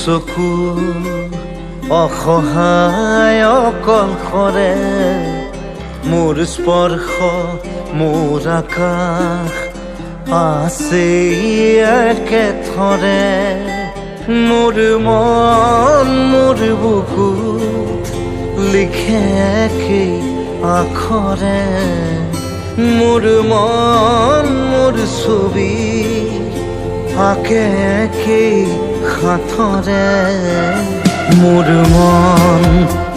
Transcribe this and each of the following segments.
চকু অসহায় অকলশৰে মোৰ স্পৰ্শ মোৰ আকাশ আছে একেথৰে মোৰ মন মোৰ বুকুত লিখে একেই আখৰে মোৰ মন মোৰ ছবি আঁকে একেই হাতৰে মোৰ মন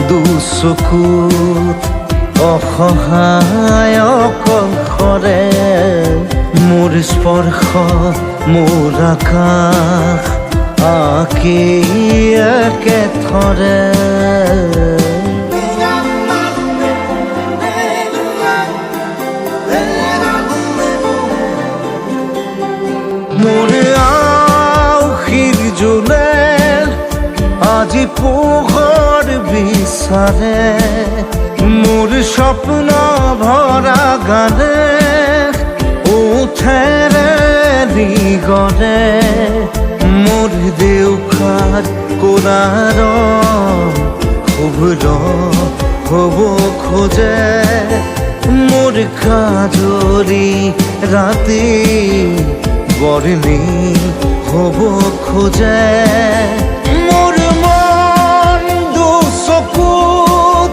দুচকুত অসহায় অকলশৰে মোৰ স্পৰ্শ মোৰ আকাশ আঁকেই একেথৰে মোৰ আউসীৰ জোনে আজি পোহৰ বিচাৰে মোৰ স্বপ্ন ভৰা গানে উঠেৰে নিগৰে মোৰ দেউখাৰ কোলাৰ শুভ্ৰ হ'ব খোজে মোৰ কাজৰি ৰাতি বৰ্ণি হ'ব খোজে মোৰ মন দুচকুত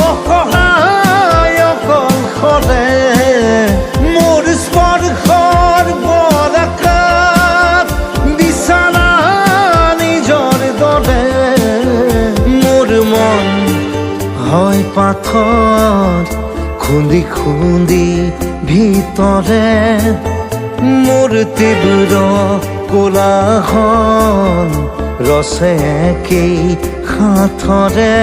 অসহায় অকলশৰে মোৰ স্পৰ্শৰ বৰকাত বিচৰা নিজৰ দৰে মোৰ মন হয় পাথৰ খুন্দি খুন্দি ভিতৰে মোৰ তীব্ৰ কোলাহল ৰচে একেই হাতৰে